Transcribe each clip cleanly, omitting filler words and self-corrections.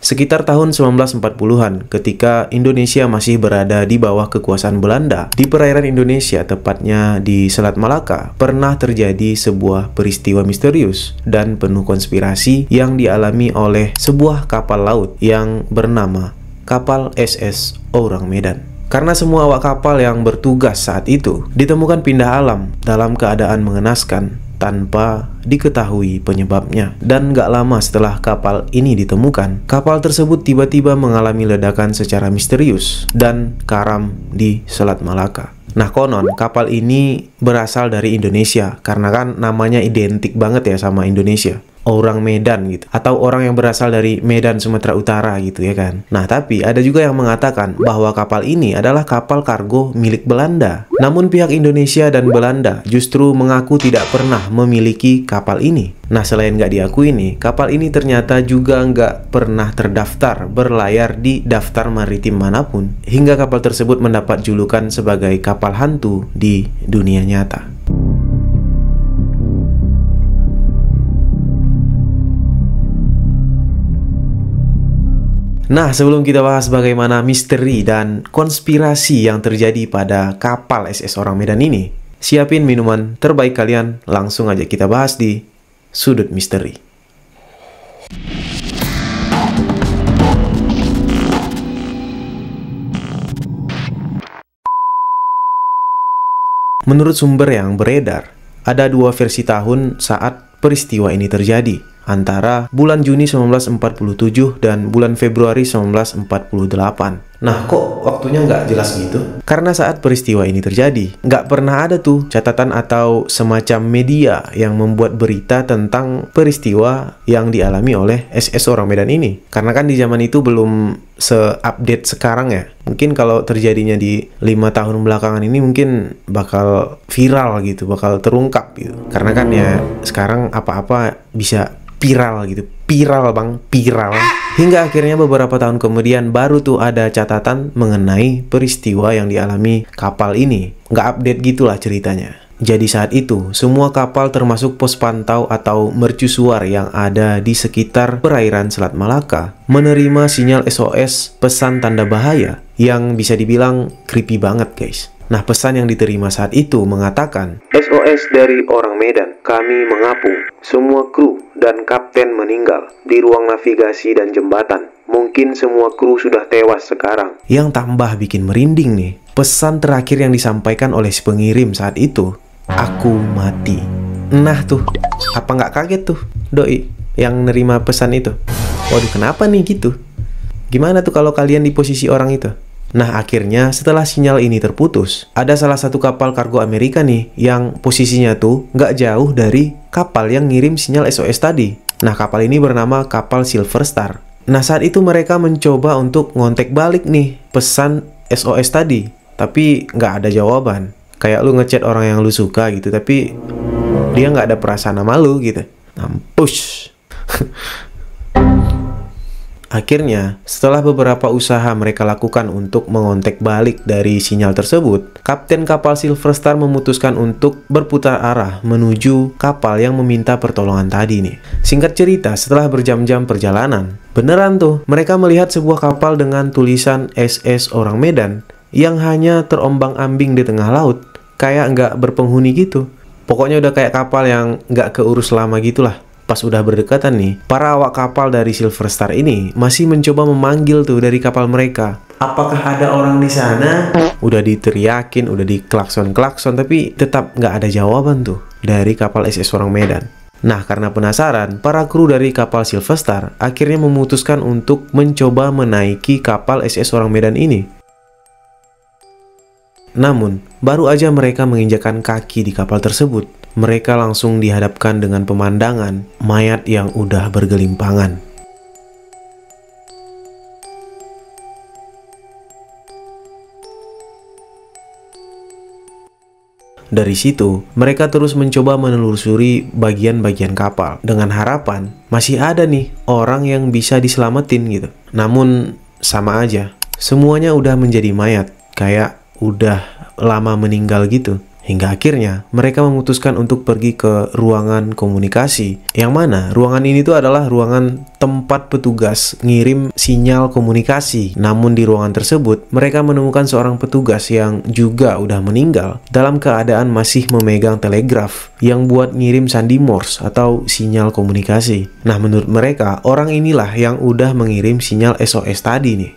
Sekitar tahun 1940-an, ketika Indonesia masih berada di bawah kekuasaan Belanda, di perairan Indonesia, tepatnya di Selat Malaka, pernah terjadi sebuah peristiwa misterius dan penuh konspirasi yang dialami oleh sebuah kapal laut yang bernama kapal SS Orang Medan. Karena semua awak kapal yang bertugas saat itu ditemukan pindah alam dalam keadaan mengenaskan tanpa diketahui penyebabnya. Dan gak lama setelah kapal ini ditemukan, kapal tersebut tiba-tiba mengalami ledakan secara misterius dan karam di Selat Malaka. Nah, konon kapal ini berasal dari Indonesia karena kan namanya identik banget ya sama Indonesia. Orang Medan gitu, atau orang yang berasal dari Medan, Sumatera Utara gitu ya kan. Nah, tapi ada juga yang mengatakan bahwa kapal ini adalah kapal kargo milik Belanda. Namun pihak Indonesia dan Belanda justru mengaku tidak pernah memiliki kapal ini. Nah, selain nggak diakui nih, kapal ini ternyata juga nggak pernah terdaftar berlayar di daftar maritim manapun, hingga kapal tersebut mendapat julukan sebagai kapal hantu di dunia nyata. Nah, sebelum kita bahas bagaimana misteri dan konspirasi yang terjadi pada kapal SS Orang Medan ini, siapin minuman terbaik kalian, langsung aja kita bahas di Sudut Misteri. Menurut sumber yang beredar, ada dua versi tahun saat peristiwa ini terjadi, antara bulan Juni 1947 dan bulan Februari 1948. Nah, kok waktunya nggak jelas gitu? Karena saat peristiwa ini terjadi, nggak pernah ada tuh catatan atau semacam media yang membuat berita tentang peristiwa yang dialami oleh SS Orang Medan ini. Karena kan di zaman itu belum se-update sekarang ya. Mungkin kalau terjadinya di 5 tahun belakangan ini mungkin bakal viral gitu, bakal terungkap gitu. Karena kan ya sekarang apa-apa bisa viral gitu. Viral bang, viral. Hingga akhirnya beberapa tahun kemudian baru tuh ada catatan mengenai peristiwa yang dialami kapal ini. Nggak update gitulah ceritanya. Jadi saat itu, semua kapal termasuk pos pantau atau mercusuar yang ada di sekitar perairan Selat Malaka menerima sinyal SOS pesan tanda bahaya yang bisa dibilang creepy banget guys. Nah, pesan yang diterima saat itu mengatakan, SOS dari Orang Medan, kami mengapung. Semua kru dan kapten meninggal di ruang navigasi dan jembatan. Mungkin semua kru sudah tewas sekarang. Yang tambah bikin merinding nih, pesan terakhir yang disampaikan oleh si pengirim saat itu, aku mati. Nah tuh, apa nggak kaget tuh doi yang nerima pesan itu? Waduh, kenapa nih gitu? Gimana tuh kalau kalian di posisi orang itu? Nah, akhirnya setelah sinyal ini terputus, ada salah satu kapal kargo Amerika nih yang posisinya tuh nggak jauh dari kapal yang ngirim sinyal SOS tadi. Nah, kapal ini bernama kapal Silver Star. Nah, saat itu mereka mencoba untuk ngontek balik nih pesan SOS tadi, tapi nggak ada jawaban. Kayak lu ngechat orang yang lu suka gitu, tapi dia nggak ada perasaan sama lu gitu. Mampus. Akhirnya, setelah beberapa usaha mereka lakukan untuk mengontak balik dari sinyal tersebut, kapten kapal Silver Star memutuskan untuk berputar arah menuju kapal yang meminta pertolongan tadi nih. Singkat cerita, setelah berjam-jam perjalanan, beneran tuh mereka melihat sebuah kapal dengan tulisan SS Orang Medan yang hanya terombang-ambing di tengah laut, kayak nggak berpenghuni gitu. Pokoknya udah kayak kapal yang nggak keurus lama gitulah. Pas udah berdekatan nih, para awak kapal dari Silver Star ini masih mencoba memanggil tuh dari kapal mereka. Apakah ada orang di sana? Udah diteriakin, udah diklakson-klakson, tapi tetap nggak ada jawaban tuh dari kapal SS Orang Medan. Nah, karena penasaran, para kru dari kapal Silver Star akhirnya memutuskan untuk mencoba menaiki kapal SS Orang Medan ini. Namun, baru aja mereka menginjakkan kaki di kapal tersebut, mereka langsung dihadapkan dengan pemandangan mayat yang udah bergelimpangan. Dari situ, mereka terus mencoba menelusuri bagian-bagian kapal dengan harapan masih ada nih orang yang bisa diselamatin gitu. Namun, sama aja. Semuanya udah menjadi mayat, kayak udah lama meninggal gitu. Hingga akhirnya mereka memutuskan untuk pergi ke ruangan komunikasi. Yang mana ruangan ini tuh adalah ruangan tempat petugas ngirim sinyal komunikasi. Namun di ruangan tersebut mereka menemukan seorang petugas yang juga udah meninggal dalam keadaan masih memegang telegraf yang buat ngirim sandi Morse atau sinyal komunikasi. Nah, menurut mereka orang inilah yang udah mengirim sinyal SOS tadi nih.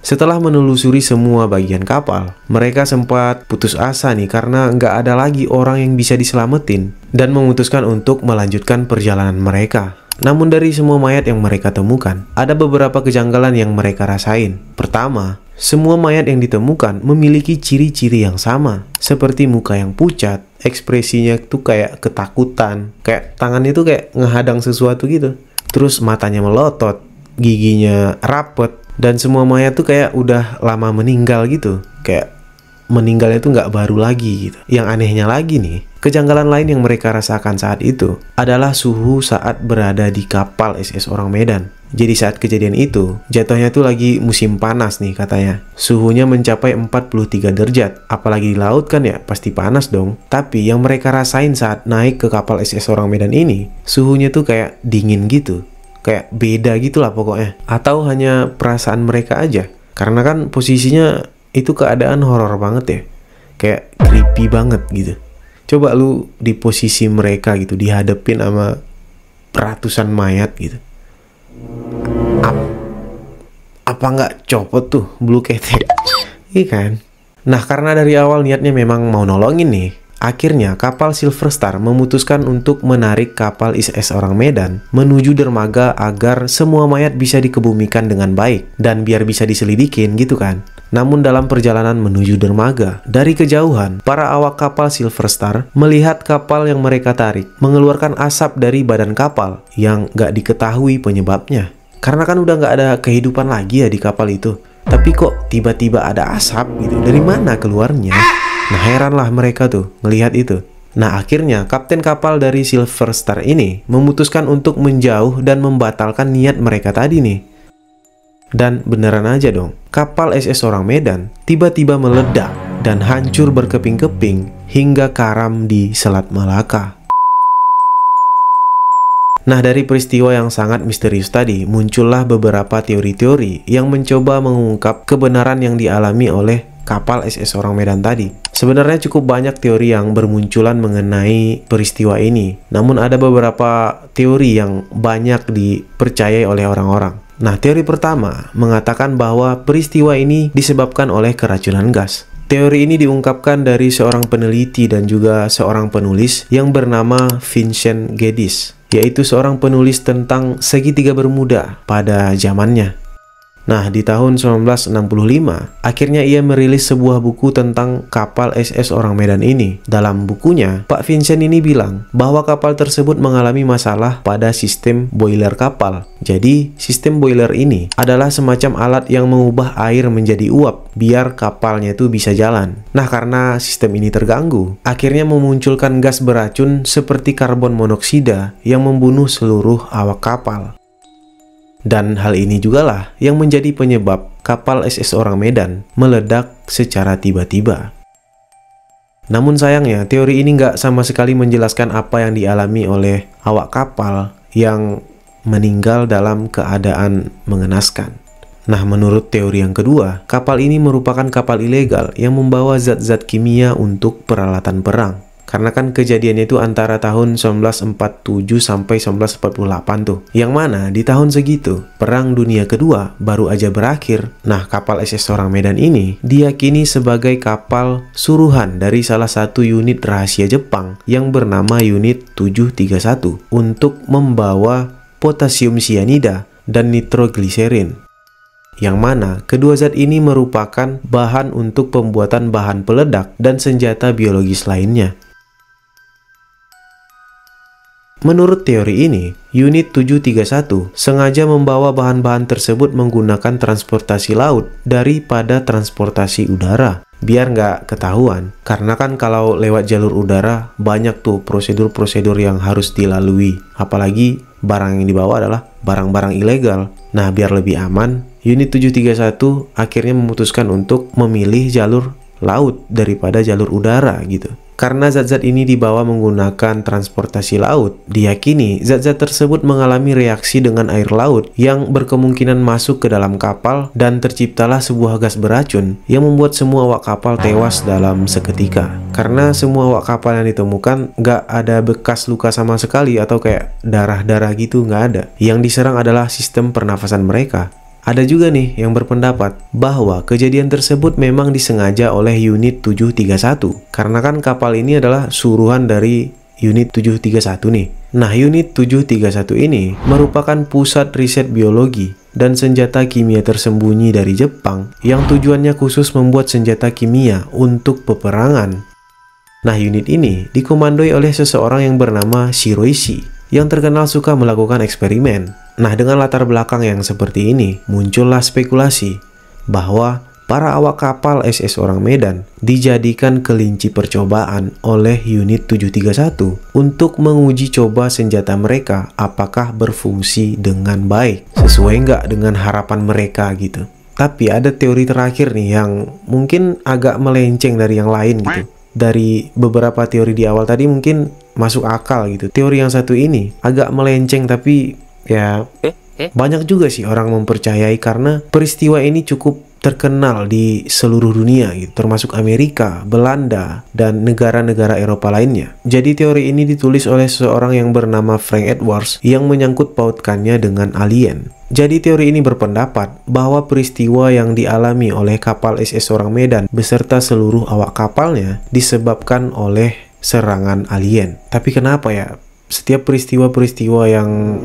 Setelah menelusuri semua bagian kapal, mereka sempat putus asa nih karena nggak ada lagi orang yang bisa diselamatin dan memutuskan untuk melanjutkan perjalanan mereka. Namun dari semua mayat yang mereka temukan, ada beberapa kejanggalan yang mereka rasain. Pertama, semua mayat yang ditemukan memiliki ciri-ciri yang sama, seperti muka yang pucat, ekspresinya tuh kayak ketakutan, kayak tangannya tuh kayak ngehadang sesuatu gitu. Terus matanya melotot, giginya rapet, dan semua mayat tuh kayak udah lama meninggal gitu. Kayak meninggalnya tuh nggak baru lagi gitu. Yang anehnya lagi nih, kejanggalan lain yang mereka rasakan saat itu adalah suhu saat berada di kapal SS Orang Medan. Jadi saat kejadian itu, jatuhnya tuh lagi musim panas nih katanya. Suhunya mencapai 43 derajat. Apalagi di laut kan ya, pasti panas dong. Tapi yang mereka rasain saat naik ke kapal SS Orang Medan ini, suhunya tuh kayak dingin gitu. Kayak beda gitulah pokoknya. Atau hanya perasaan mereka aja. Karena kan posisinya itu keadaan horor banget ya. Kayak creepy banget gitu. Coba lu di posisi mereka gitu, dihadapin sama ratusan mayat gitu. Apa nggak copot tuh bulu ketek? Iya kan? Nah, karena dari awal niatnya memang mau nolongin nih, akhirnya kapal Silver Star memutuskan untuk menarik kapal SS Orang Medan menuju dermaga agar semua mayat bisa dikebumikan dengan baik dan biar bisa diselidikin gitu kan. Namun dalam perjalanan menuju dermaga, dari kejauhan, para awak kapal Silver Star melihat kapal yang mereka tarik mengeluarkan asap dari badan kapal yang gak diketahui penyebabnya. Karena kan udah gak ada kehidupan lagi ya di kapal itu. Tapi kok tiba-tiba ada asap gitu, dari mana keluarnya? Nah, heranlah mereka tuh ngelihat itu. Nah, akhirnya kapten kapal dari Silver Star ini memutuskan untuk menjauh dan membatalkan niat mereka tadi nih. Dan beneran aja dong, kapal SS Orang Medan tiba-tiba meledak dan hancur berkeping-keping hingga karam di Selat Malaka. Nah, dari peristiwa yang sangat misterius tadi, muncullah beberapa teori-teori yang mencoba mengungkap kebenaran yang dialami oleh kapal SS Orang Medan tadi. Sebenarnya cukup banyak teori yang bermunculan mengenai peristiwa ini. Namun ada beberapa teori yang banyak dipercayai oleh orang-orang. Nah, teori pertama mengatakan bahwa peristiwa ini disebabkan oleh keracunan gas. Teori ini diungkapkan dari seorang peneliti dan juga seorang penulis yang bernama Vincent Geddes, yaitu seorang penulis tentang segitiga Bermuda pada zamannya. Nah, di tahun 1965, akhirnya ia merilis sebuah buku tentang kapal SS Orang Medan ini. Dalam bukunya, Pak Vincent ini bilang bahwa kapal tersebut mengalami masalah pada sistem boiler kapal. Jadi, sistem boiler ini adalah semacam alat yang mengubah air menjadi uap, biar kapalnya itu bisa jalan. Nah, karena sistem ini terganggu, akhirnya memunculkan gas beracun seperti karbon monoksida yang membunuh seluruh awak kapal. Dan hal ini jugalah yang menjadi penyebab kapal SS Orang Medan meledak secara tiba-tiba. Namun sayangnya, teori ini nggak sama sekali menjelaskan apa yang dialami oleh awak kapal yang meninggal dalam keadaan mengenaskan. Nah, menurut teori yang kedua, kapal ini merupakan kapal ilegal yang membawa zat-zat kimia untuk peralatan perang. Karena kan kejadiannya itu antara tahun 1947 sampai 1948 tuh. Yang mana di tahun segitu, Perang Dunia Kedua baru aja berakhir. Nah, kapal SS Orang Medan ini diyakini sebagai kapal suruhan dari salah satu unit rahasia Jepang yang bernama Unit 731 untuk membawa potasium sianida dan nitrogliserin. Yang mana kedua zat ini merupakan bahan untuk pembuatan bahan peledak dan senjata biologis lainnya. Menurut teori ini, Unit 731 sengaja membawa bahan-bahan tersebut menggunakan transportasi laut daripada transportasi udara, biar nggak ketahuan. Karena kan kalau lewat jalur udara, banyak tuh prosedur-prosedur yang harus dilalui. Apalagi barang yang dibawa adalah barang-barang ilegal. Nah, biar lebih aman, Unit 731 akhirnya memutuskan untuk memilih jalur laut daripada jalur udara gitu. Karena zat-zat ini dibawa menggunakan transportasi laut, diyakini zat-zat tersebut mengalami reaksi dengan air laut yang berkemungkinan masuk ke dalam kapal dan terciptalah sebuah gas beracun yang membuat semua awak kapal tewas dalam seketika. Karena semua awak kapal yang ditemukan nggak ada bekas luka sama sekali atau kayak darah-darah gitu, nggak ada. Yang diserang adalah sistem pernafasan mereka. Ada juga nih yang berpendapat bahwa kejadian tersebut memang disengaja oleh unit 731 karena kan kapal ini adalah suruhan dari unit 731 nih. Nah, unit 731 ini merupakan pusat riset biologi dan senjata kimia tersembunyi dari Jepang yang tujuannya khusus membuat senjata kimia untuk peperangan. Nah, unit ini dikomandoi oleh seseorang yang bernama Shiroishi yang terkenal suka melakukan eksperimen. Nah, dengan latar belakang yang seperti ini, muncullah spekulasi bahwa para awak kapal SS Orang Medan dijadikan kelinci percobaan oleh unit 731 untuk menguji coba senjata mereka apakah berfungsi dengan baik, sesuai nggak dengan harapan mereka gitu. Tapi ada teori terakhir nih yang mungkin agak melenceng dari yang lain gitu. Dari beberapa teori di awal tadi mungkin masuk akal gitu. Teori yang satu ini agak melenceng tapi ya banyak juga sih orang mempercayai karena peristiwa ini cukup terkenal di seluruh dunia gitu, termasuk Amerika, Belanda, dan negara-negara Eropa lainnya. Jadi teori ini ditulis oleh seseorang yang bernama Frank Edwards yang menyangkut pautkannya dengan alien. Jadi teori ini berpendapat bahwa peristiwa yang dialami oleh kapal SS Orang Medan beserta seluruh awak kapalnya disebabkan oleh serangan alien. Tapi kenapa ya setiap peristiwa-peristiwa yang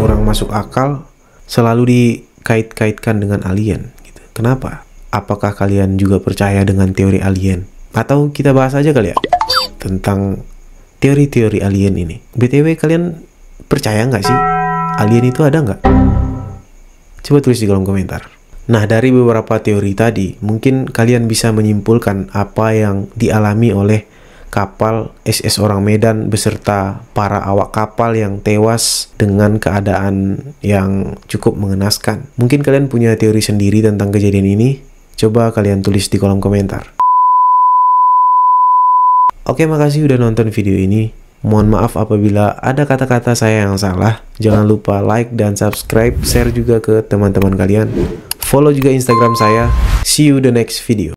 kurang masuk akal selalu dikait-kaitkan dengan alien gitu? Kenapa? Apakah kalian juga percaya dengan teori alien? Atau kita bahas aja kali ya tentang teori-teori alien ini. BTW, kalian percaya nggak sih alien itu ada nggak? Coba tulis di kolom komentar. Nah, dari beberapa teori tadi, mungkin kalian bisa menyimpulkan apa yang dialami oleh kapal SS Orang Medan beserta para awak kapal yang tewas dengan keadaan yang cukup mengenaskan. Mungkin kalian punya teori sendiri tentang kejadian ini. Coba kalian tulis di kolom komentar. Oke, makasih udah nonton video ini. Mohon maaf apabila ada kata-kata saya yang salah. Jangan lupa like dan subscribe, share juga ke teman-teman kalian. Follow juga Instagram saya. See you the next video.